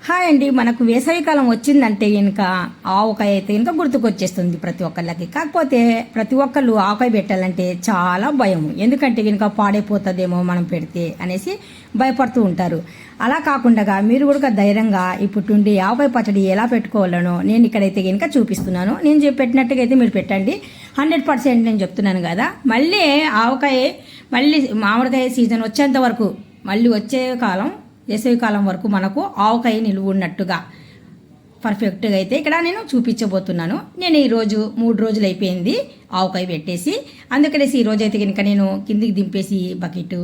Hi అండి. మనకు వేసవికాలం వచ్చిందంటే ఇంకా ఆవకాయ అయితే ఇంకా గుర్తుకొచ్చేస్తుంది ప్రతి ఒక్కళ్ళకి. కాకపోతే ప్రతి ఒక్కళ్ళు ఆవకాయ పెట్టాలంటే చాలా భయం. ఎందుకంటే ఇంకా పాడైపోతుందేమో మనం పెడితే అనేసి భయపడుతూ ఉంటారు. అలా కాకుండా మీరు కూడా ధైర్యంగా ఇప్పుడు ఆవకాయ పచ్చడి ఎలా పెట్టుకోవాలనో నేను ఇక్కడైతే ఇంకా చూపిస్తున్నాను. నేను పెట్టినట్టుగా అయితే మీరు పెట్టండి. 100% నేను చెప్తున్నాను కదా. మళ్ళీ ఆవకాయ మళ్ళీ మామిడికాయ సీజన్ వచ్చేంత వరకు మళ్ళీ వచ్చే కాలం వేసవికాలం వరకు మనకు ఆవకాయ నిలువ ఉన్నట్టుగా పర్ఫెక్ట్గా అయితే ఇక్కడ నేను చూపించబోతున్నాను. నేను ఈరోజు 3 రోజులు అయిపోయింది ఆవకాయ పెట్టేసి. అందుకనేసి ఈరోజు అయితే కనుక నేను కిందికి దింపేసి బకెట్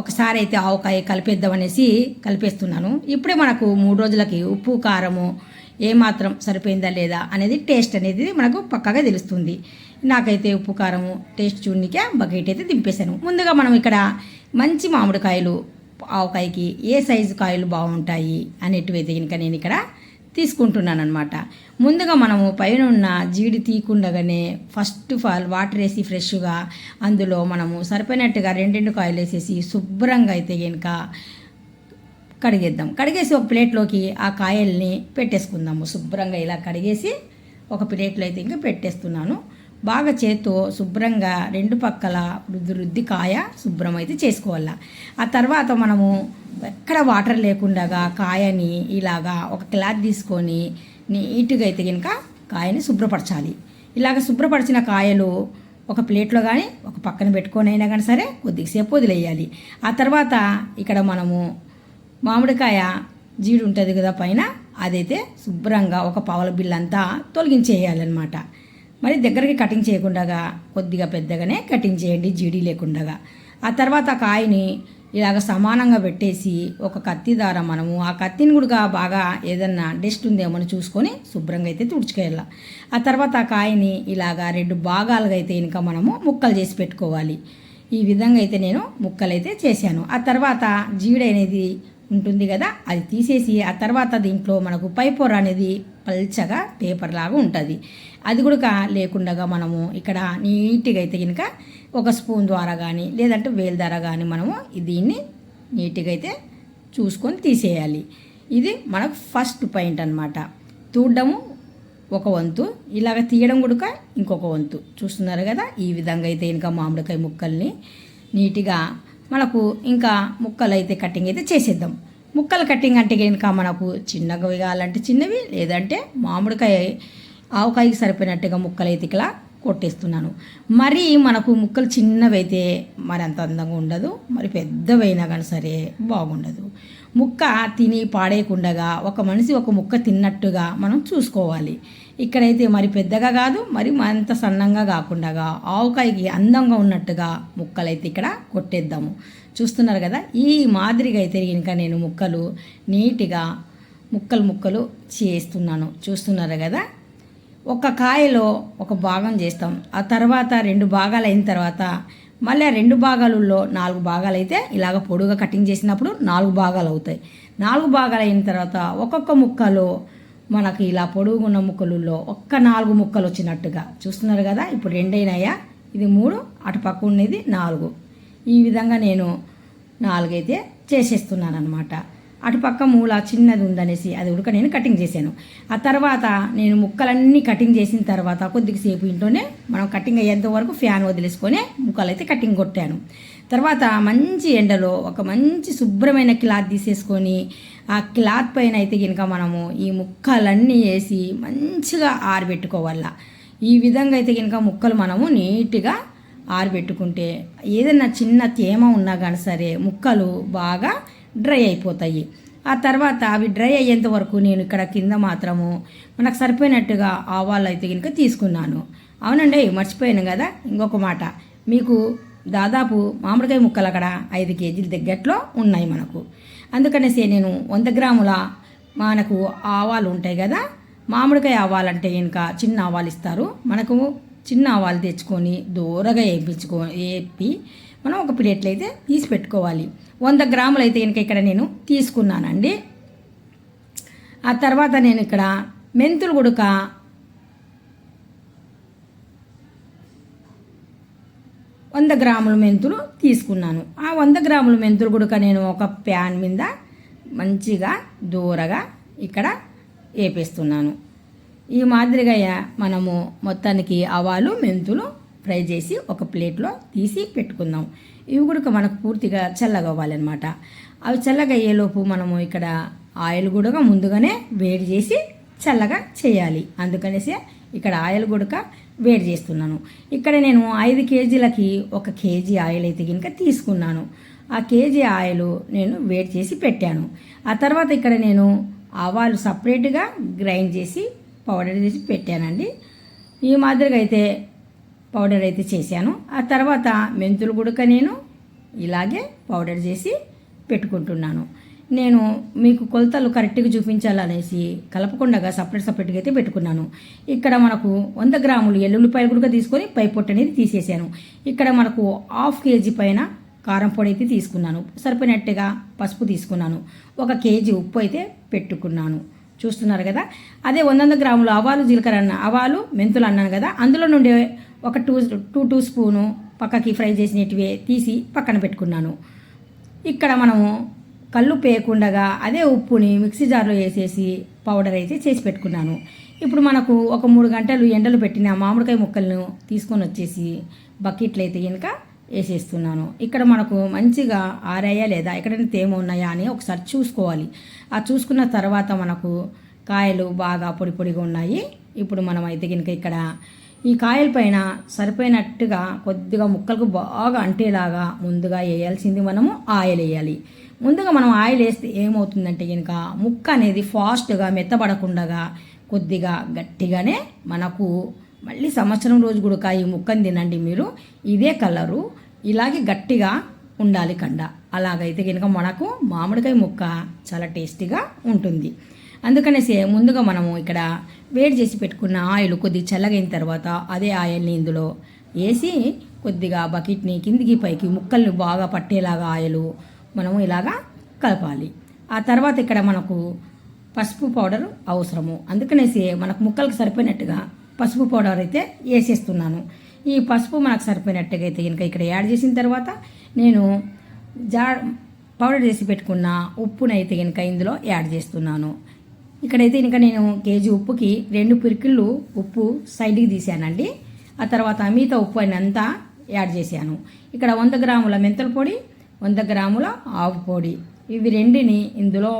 ఒకసారి అయితే ఆవకాయ కలిపేద్దామనేసి కలిపేస్తున్నాను. ఇప్పుడే మనకు 3 రోజులకి ఉప్పు కారము ఏమాత్రం సరిపోయిందా లేదా అనేది టేస్ట్ అనేది మనకు పక్కాగా తెలుస్తుంది. నాకైతే ఉప్పు కారము టేస్ట్ చూడనికే బకెట్ అయితే దింపేశాను. ముందుగా మనం ఇక్కడ మంచి మామిడికాయలు ఆవకాయకి ఏ సైజు కాయలు బాగుంటాయి అనేటివైతే కనుక నేను ఇక్కడ తీసుకుంటున్నాను అనమాట. ముందుగా మనము పైన ఉన్న జీడి తీయకుండగానే ఫస్ట్ ఆఫ్ ఆల్ వాటర్ వేసి ఫ్రెష్గా అందులో మనము సరిపోయినట్టుగా 2 కాయలు వేసేసి శుభ్రంగా అయితే కనుక కడిగేద్దాం. కడిగేసి ఒక ప్లేట్లోకి ఆ కాయల్ని పెట్టేసుకుందాము. శుభ్రంగా ఇలా కడిగేసి ఒక ప్లేట్లో అయితే ఇంకా పెట్టేస్తున్నాను. బాగా చేత్తో శుభ్రంగా 2 పక్కల రుద్ది కాయ శుభ్రం అయితే చేసుకోవాలి. ఆ తర్వాత మనము ఎక్కడ వాటర్ లేకుండా కాయని ఇలాగా ఒక క్లాత్ తీసుకొని నీట్గా అయితే కనుక కాయని శుభ్రపరచాలి. ఇలాగ శుభ్రపరిచిన కాయలు ఒక ప్లేట్లో కానీ ఒక పక్కన పెట్టుకొని అయినా కానీ సరే కొద్దిసేపు వదిలేయాలి. ఆ తర్వాత ఇక్కడ మనము మామిడికాయ జీడి ఉంటుంది కదా పైన, అదైతే శుభ్రంగా ఒక పావుల బిల్లంతా తొలగించేయాలన్నమాట. మరి దగ్గరికి కటింగ్ చేయకుండా కొద్దిగా పెద్దగానే కటింగ్ చేయండి, జీడీ లేకుండా. ఆ తర్వాత కాయని ఇలాగ సమానంగా పెట్టేసి ఒక కత్తి ద్వారా మనము ఆ కత్తిని కూడా బాగా ఏదన్నా డస్ట్ ఉందేమో చూసుకొని శుభ్రంగా అయితే తుడుచుకోవాలి. ఆ తర్వాత ఆ కాయని ఇలాగ 2 భాగాలుగా అయితే ఇంకా మనము ముక్కలు చేసి పెట్టుకోవాలి. ఈ విధంగా అయితే నేను ముక్కలు అయితే చేశాను. ఆ తర్వాత జీడి అనేది ఉంటుంది కదా, అది తీసేసి ఆ తర్వాత దీంట్లో మనకు పైపొర అనేది పల్చగా పేపర్ లాగా ఉంటుంది. అది కూడా లేకుండా మనము ఇక్కడ నీట్గా అయితే కనుక ఒక స్పూన్ ద్వారా కానీ లేదంటే వేలు ద్వారా కానీ మనము దీన్ని నీట్గా అయితే చూసుకొని తీసేయాలి. ఇది మనకు ఫస్ట్ పాయింట్ అనమాట. చూడడము ఒక వంతు, ఇలాగ తీయడం కూడా ఇంకొక వంతు. చూస్తున్నారు కదా, ఈ విధంగా అయితే ఇంకా మామిడికాయ ముక్కల్ని నీట్గా మనకు ఇంకా ముక్కలు అయితే కటింగ్ అయితే చేసేద్దాం. ముక్కలు కటింగ్ అంటే కనుక మనకు చిన్నగా కావాలంటే చిన్నవి, లేదంటే మామిడికాయ ఆవకాయకి సరిపోయినట్టుగా ముక్కలు అయితే ఇలా కొట్టేస్తున్నాను. మరి మనకు ముక్కలు చిన్నవి అయితే మరి అంత అందంగా ఉండదు, మరి పెద్దవైనా కానీ సరే బాగుండదు. ముక్క తిని పాడేయకుండా ఒక మనిషి ఒక ముక్క తిన్నట్టుగా మనం చూసుకోవాలి. ఇక్కడైతే మరి పెద్దగా కాదు, మరి అంత సన్నంగా కాకుండా ఆవకాయకి అందంగా ఉన్నట్టుగా ముక్కలైతే ఇక్కడ కొట్టేద్దాము. చూస్తున్నారు కదా, ఈ మాదిరిగా అయితే ఇంకా నేను ముక్కలు నీట్గా ముక్కలు చేస్తున్నాను. చూస్తున్నారు కదా, ఒక కాయలో ఒక భాగం చేస్తాం. ఆ తర్వాత 2 భాగాలు అయిన తర్వాత మళ్ళీ ఆ 2 భాగాలలో 4 భాగాలు అయితే ఇలాగ పొడుగా కటింగ్ చేసినప్పుడు 4 భాగాలు అవుతాయి. 4 భాగాలు అయిన తర్వాత ఒక్కొక్క ముక్కలో మనకి ఇలా పొడుగున్న ముక్కలలో 4 ముక్కలు వచ్చినట్టుగా చూస్తున్నారు కదా. ఇప్పుడు 2 అయినాయా, ఇది 3, అటు పక్క ఉన్నది 4. ఈ విధంగా నేను 4 అయితే చేసేస్తున్నాను అనమాట. అటుపక్క మూల చిన్నది ఉందనేసి అది ఉడక నేను కటింగ్ చేశాను. ఆ తర్వాత నేను ముక్కలన్నీ కటింగ్ చేసిన తర్వాత కొద్దిసేపు ఇంట్లోనే మనం కటింగ్ అయ్యేంత వరకు ఫ్యాన్ వదిలేసుకొని ముక్కలు అయితే కటింగ్ కొట్టాను. తర్వాత మంచి ఎండలో ఒక మంచి శుభ్రమైన క్లాత్ తీసేసుకొని ఆ క్లాత్ పైన అయితే కనుక మనము ఈ ముక్కలన్నీ వేసి మంచిగా ఆరబెట్టుకోవాలా. ఈ విధంగా అయితే కనుక ముక్కలు మనము నీట్గా ఆరబెట్టుకుంటే ఏదైనా చిన్న తేమ ఉన్నా కానీ సరే ముక్కలు బాగా డ్రై అయిపోతాయి. ఆ తర్వాత అవి డ్రై అయ్యేంత వరకు నేను ఇక్కడ కింద మాత్రము మనకు సరిపోయినట్టుగా ఆవాలు అయితే కనుక తీసుకున్నాను. అవునండి, మర్చిపోయాను కదా, ఇంకొక మాట. మీకు దాదాపు మామిడికాయ ముక్కలు అక్కడ 5 కేజీల దగ్గరలో ఉన్నాయి మనకు. అందుకనేసి నేను 100 గ్రాముల మనకు ఆవాలు ఉంటాయి కదా, మామిడికాయ ఆవాలంటే ఇంకా చిన్న ఆవాలు ఇస్తారు మనకు. చిన్న ఆవాలు తెచ్చుకొని దూరగా వేపి మనం ఒక ప్లేట్లో అయితే తీసి పెట్టుకోవాలి. 100 గ్రాములు అయితే కనుక ఇక్కడ నేను తీసుకున్నానండి. ఆ తర్వాత నేను ఇక్కడ మెంతులు కూడా 100 గ్రాముల మెంతులు తీసుకున్నాను. ఆ 100 గ్రాముల మెంతులు కూడా నేను ఒక ప్యాన్ మీద మంచిగా దూరగా ఇక్కడ వేపేస్తున్నాను. ఈ మాదిరిగా మనము మొత్తానికి ఆవాలు మెంతులు ఫ్రై చేసి ఒక ప్లేట్లో తీసి పెట్టుకుందాం. ఇవి కూడా మనకు పూర్తిగా చల్లగా అవ్వాలన్నమాట. అవి చల్లగా అయ్యేలోపు మనము ఇక్కడ ఆయిల్ కూడా ముందుగానే వేడి చేసి చల్లగా చేయాలి. అందుకనేసి ఇక్కడ ఆయిల్ కూడా వేడి చేస్తున్నాను. ఇక్కడ నేను 5 కేజీలకి 1 కేజీ ఆయిల్ అయితే కనుక తీసుకున్నాను. ఆ కేజీ ఆయిల్ నేను వేడి చేసి పెట్టాను. ఆ తర్వాత ఇక్కడ నేను ఆవాలు సపరేట్గా గ్రైండ్ చేసి పౌడర్ చేసి పెట్టానండి. ఈ మాదిరిగా అయితే పౌడర్ అయితే చేశాను. ఆ తర్వాత మెంతులు గుడక నేను ఇలాగే పౌడర్ చేసి పెట్టుకుంటున్నాను. నేను మీకు కొలతలు కరెక్ట్గా చూపించాలనేసి కలపకుండా సపరేట్గా అయితే పెట్టుకున్నాను. ఇక్కడ మనకు 100 గ్రాములు ఎల్లుల్లిపాయలు కూడా తీసుకొని పై పొట్టు అనేది తీసేసాను. ఇక్కడ మనకు 1/2 కేజీ పైన కారం పొడి అయితే తీసుకున్నాను. సరిపోయినట్టుగా పసుపు తీసుకున్నాను. 1 కేజీ ఉప్పు అయితే పెట్టుకున్నాను. చూస్తున్నారు కదా. అదే 100 గ్రాములు ఆవాలు జీలకర్ర ఆవాలు మెంతులు అన్నాను కదా, అందులో నుండి ఒక 2 స్పూను పక్కకి ఫ్రై చేసినటివి తీసి పక్కన పెట్టుకున్నాను. ఇక్కడ మనము కళ్ళు పేయకుండా అదే ఉప్పుని మిక్సీ జార్లో వేసేసి పౌడర్ అయితే చేసి పెట్టుకున్నాను. ఇప్పుడు మనకు ఒక 3 గంటలు ఎండలు పెట్టిన మామిడికాయ ముక్కలను తీసుకొని వచ్చేసి బకెట్లు అయితే కనుక వేసేస్తున్నాను. ఇక్కడ మనకు మంచిగా ఆరాయా లేదా ఎక్కడైనా తేమ ఉన్నాయా అని ఒకసారి చూసుకోవాలి. ఆ చూసుకున్న తర్వాత మనకు కాయలు బాగా పొడి పొడిగా ఉన్నాయి. ఇప్పుడు మనం అయితే కనుక ఇక్కడ ఈ కాయల పైన సరిపోయినట్టుగా కొద్దిగా ముక్కలకు బాగా అంటేలాగా ముందుగా వేయాల్సింది మనము ఆయిల్ వేయాలి. ముందుగా మనం ఆయిల్ వేస్తే ఏమవుతుందంటే కనుక ముక్క అనేది ఫాస్ట్గా మెత్తబడకుండా కొద్దిగా గట్టిగానే మనకు మళ్ళీ సంవత్సరం రోజు కూడా ఈ ముక్కను తినండి మీరు. ఇదే కలరు ఇలాగే గట్టిగా ఉండాలి కండ. అలాగైతే కనుక మనకు మామిడికాయ ముక్క చాలా టేస్టీగా ఉంటుంది. అందుకనేసి ముందుగా మనము ఇక్కడ వేడి చేసి పెట్టుకున్న ఆయిల్ కొద్దిగా చల్లగైన తర్వాత అదే ఆయిల్ని ఇందులో వేసి కొద్దిగా బకెట్ని కిందికి పైకి ముక్కల్ని బాగా పట్టేలాగా ఆయిల్ మనము ఇలాగా కలపాలి. ఆ తర్వాత ఇక్కడ మనకు పసుపు పౌడర్ అవసరము. అందుకనేసి మనకు ముక్కలకు సరిపోయినట్టుగా పసుపు పౌడర్ అయితే వేసేస్తున్నాను. ఈ పసుపు మనకు సరిపోయినట్టుగా అయితే కనుక ఇక్కడ యాడ్ చేసిన తర్వాత నేను పౌడర్ చేసి పెట్టుకున్న ఉప్పునైతే కనుక ఇందులో యాడ్ చేస్తున్నాను. ఇక్కడైతే ఇంకా నేను కేజీ ఉప్పుకి 2 పిరికిళ్ళు ఉప్పు సైడ్కి తీసానండి. ఆ తర్వాత మిగతా ఉప్పు అయినంతా యాడ్ చేశాను. ఇక్కడ 100 గ్రాముల మెంతుల పొడి, 100 గ్రాముల ఆవు పొడి, ఇవి రెండిని ఇందులో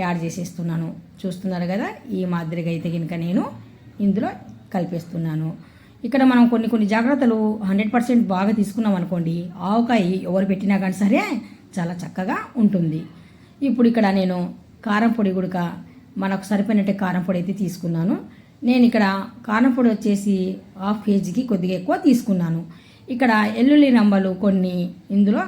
యాడ్ చేసేస్తున్నాను. చూస్తున్నారు కదా. ఈ మాదిరిగా అయితే కనుక నేను ఇందులో కలిపేస్తున్నాను. ఇక్కడ మనం కొన్ని జాగ్రత్తలు 100% బాగా తీసుకున్నాం అనుకోండి, ఆవకాయ ఎవరు పెట్టినా కానీ సరే చాలా చక్కగా ఉంటుంది. ఇప్పుడు ఇక్కడ నేను కారం పొడి కూడా మనకు సరిపోయినట్టే కారం పొడి అయితే తీసుకున్నాను. నేను ఇక్కడ కారం పొడి వచ్చేసి 1/2 కేజీకి కొద్దిగా ఎక్కువ తీసుకున్నాను. ఇక్కడ ఎల్లుల్లి నంబలు కొన్ని ఇందులో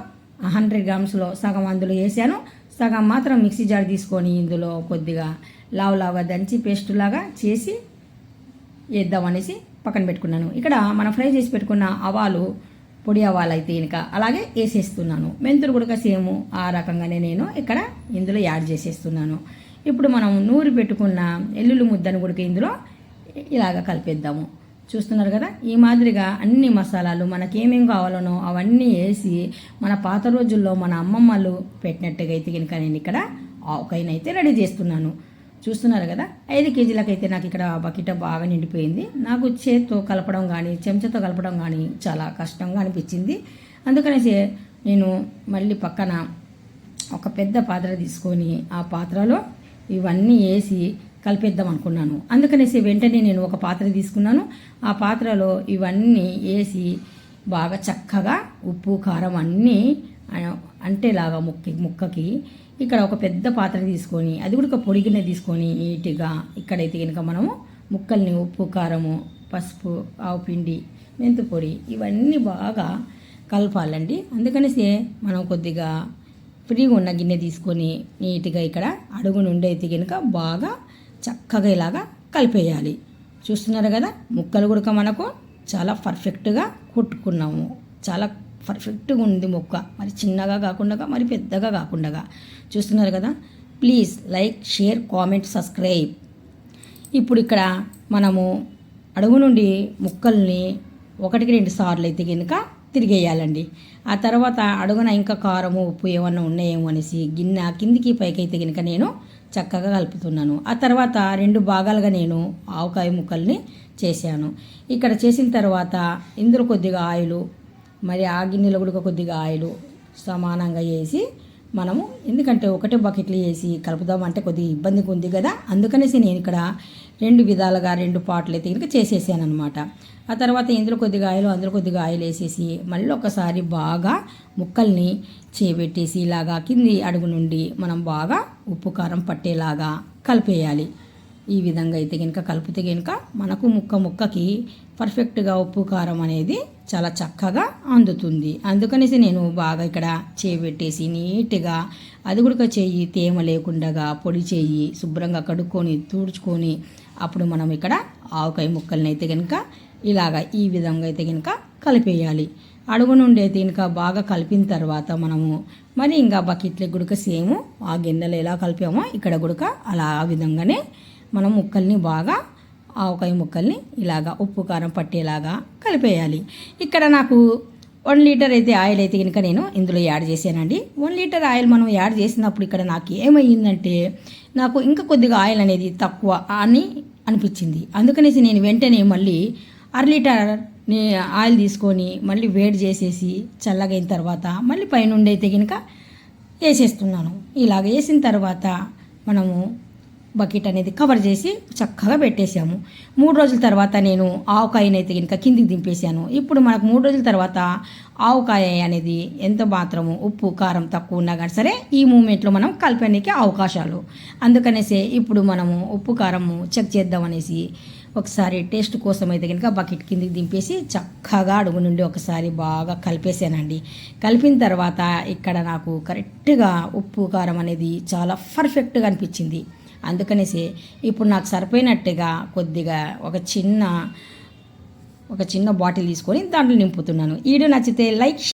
100 గ్రామ్స్లో సగం అందులో వేసాను, సగం మాత్రం మిక్సీ జార్ తీసుకొని ఇందులో కొద్దిగా లావులాగా దంచి పేస్ట్ లాగా చేసి వేద్దామనేసి పక్కన పెట్టుకున్నాను. ఇక్కడ మనం ఫ్రై చేసి పెట్టుకున్న ఆవాలు పొడి ఆవాలు అయితే కనుక అలాగే వేసేస్తున్నాను. మెంతులు కూడా సేమ్ ఆ రకంగానే నేను ఇక్కడ ఇందులో యాడ్ చేసేస్తున్నాను. ఇప్పుడు మనం నూరి పెట్టుకున్న ఎల్లుల్లి ముద్దను కూడా ఇందులో ఇలాగ కలిపేద్దాము. చూస్తున్నారు కదా. ఈ మాదిరిగా అన్ని మసాలాలు మనకేమేం కావాలనో అవన్నీ వేసి మన పాత రోజుల్లో మన అమ్మమ్మలు పెట్టినట్టుగా అయితే కనుక నేను ఇక్కడ ఆవకాయనైతే రెడీ చేస్తున్నాను. చూస్తున్నారు కదా. 5 కేజీలకైతే నాకు ఇక్కడ బకెట్ బాగా నిండిపోయింది. నాకు చేత్తో కలపడం కానీ చెంచాతో కలపడం కానీ చాలా కష్టంగా అనిపించింది. అందుకనేసి నేను మళ్ళీ పక్కన ఒక పెద్ద పాత్ర తీసుకొని ఆ పాత్రలో ఇవన్నీ వేసి కలిపేద్దాం అనుకున్నాను. అందుకనేసి వెంటనే నేను ఒక పాత్ర తీసుకున్నాను. ఆ పాత్రలో ఇవన్నీ వేసి బాగా చక్కగా ఉప్పు కారం అన్నీ అంటేలాగా ముక్కకి ఇక్కడ ఒక పెద్ద పాత్ర తీసుకొని అది కూడా ఒక పొడి గిన్నె తీసుకొని నీట్గా ఇక్కడైతే కనుక మనము ముక్కల్ని ఉప్పు కారము పసుపు ఆవు పిండి మెంతు పొడి ఇవన్నీ బాగా కలపాలండి. అందుకనేసి మనం కొద్దిగా ఫ్రీగా ఉన్న గిన్నె తీసుకొని నీట్గా ఇక్కడ అడుగు నుండి అయితే కనుక బాగా చక్కగా ఇలాగా కలిపేయాలి. చూస్తున్నారు కదా. ముక్కలు కూడా మనకు చాలా పర్ఫెక్ట్గా కుట్టుకున్నాము. చాలా పర్ఫెక్ట్గా ఉంది ముక్క. మరి చిన్నగా కాకుండా మరి పెద్దగా కాకుండా. చూస్తున్నారు కదా. Please like share comment subscribe. ఇప్పుడు ఇక్కడ మనము అడుగు నుండి ముక్కల్ని 1-2 సార్లు అయితే కనుక తిరిగేయాలండి. ఆ తర్వాత అడుగున ఇంకా కారము ఉప్పు ఏమన్నా ఉన్నాయేమో అనేసి గిన్నె కిందికి పైకి అయితే కనుక నేను చక్కగా కలుపుతున్నాను. ఆ తర్వాత 2 భాగాలుగా నేను ఆవకాయ ముక్కల్ని చేశాను. ఇక్కడ చేసిన తర్వాత ఇందులో కొద్దిగా ఆయిలు, మరి ఆ గిన్నెలో కూడా కొద్దిగా ఆయిలు సమానంగా వేసి మనము, ఎందుకంటే ఒకటే బకెట్లు వేసి కలుపుదామంటే కొద్దిగా ఇబ్బందిగా ఉంది కదా, అందుకనేసి నేను ఇక్కడ 2 విధాలుగా 2 పాటలు అయితే కనుక చేసేసాను అనమాట. ఆ తర్వాత ఇందులో కొద్దిగా ఆయిల్, అందులో కొద్దిగా ఆయిల్ వేసేసి మళ్ళీ ఒకసారి బాగా ముక్కల్ని చేపెట్టేసి ఇలాగా కింది అడుగు నుండి మనం బాగా ఉప్పు కారం పట్టేలాగా కలిపేయాలి. ఈ విధంగా అయితే కనుక కలిపితే కనుక మనకు ముక్కకి పర్ఫెక్ట్గా ఉప్పు కారం అనేది చాలా చక్కగా అందుతుంది. అందుకనేసి నేను బాగా ఇక్కడ చేపెట్టేసి నీట్గా అది కూడా చెయ్యి తేమ లేకుండా పొడి చేయి శుభ్రంగా కడుక్కొని తుడుచుకొని అప్పుడు మనం ఇక్కడ ఆవకాయ ముక్కల్ని అయితే కనుక ఇలాగా ఈ విధంగా అయితే కనుక కలిపేయాలి. అడుగు నుండి అయితే కనుక బాగా కలిపిన తర్వాత మనము మరి ఇంకా బకెట్లకి గుడక సేమ్ ఆ గిన్నెలో ఎలా కలిపామో ఇక్కడ గుడక అలా ఆ విధంగానే మనం ముక్కల్ని బాగా ఆవకాయ ముక్కల్ని ఇలాగా ఉప్పు కారం పట్టేలాగా కలిపేయాలి. ఇక్కడ నాకు 1 లీటర్ అయితే ఆయిల్ అయితే కనుక నేను ఇందులో యాడ్ చేశానండి. 1 లీటర్ ఆయిల్ మనం యాడ్ చేసినప్పుడు ఇక్కడ నాకు ఏమయ్యిందంటే నాకు ఇంకా కొద్దిగా ఆయిల్ అనేది తక్కువ అని అనిపించింది. అందుకనేసి నేను వెంటనే మళ్ళీ 1/2 లీటర్ ఆయిల్ తీసుకొని మళ్ళీ వేడి చేసేసి చల్లగైన తర్వాత మళ్ళీ పైనుండి అయితే కనుక వేసేస్తున్నాను. ఇలాగ వేసిన తర్వాత మనము బకెట్ అనేది కవర్ చేసి చక్కగా పెట్టేశాము. 3 రోజుల తర్వాత నేను ఆవకాయనైతే కనుక కిందికి దింపేశాను. ఇప్పుడు మనకు 3 రోజుల తర్వాత ఆవకాయ అనేది ఎంత మాత్రము ఉప్పు కారం తక్కువ ఉన్నా కానీ సరే ఈ మూమెంట్లో మనం కలపడానికి అవకాశాలు. అందుకనేసి ఇప్పుడు మనము ఉప్పు కారము చెక్ చేద్దామనేసి ఒకసారి టేస్ట్ కోసం అయితే కనుక బకెట్ కిందికి దింపేసి చక్కగా అడుగు నుండి ఒకసారి బాగా కలిపేసానండి. కలిపిన తర్వాత ఇక్కడ నాకు కరెక్ట్గా ఉప్పు కారం అనేది చాలా పర్ఫెక్ట్గా అనిపించింది. అందుకనేసి ఇప్పుడు నాకు సరిపోయినట్టుగా కొద్దిగా ఒక చిన్న బాటిల్ తీసుకొని దాంట్లో నింపుతున్నాను. వీడియో నచ్చితే లైక్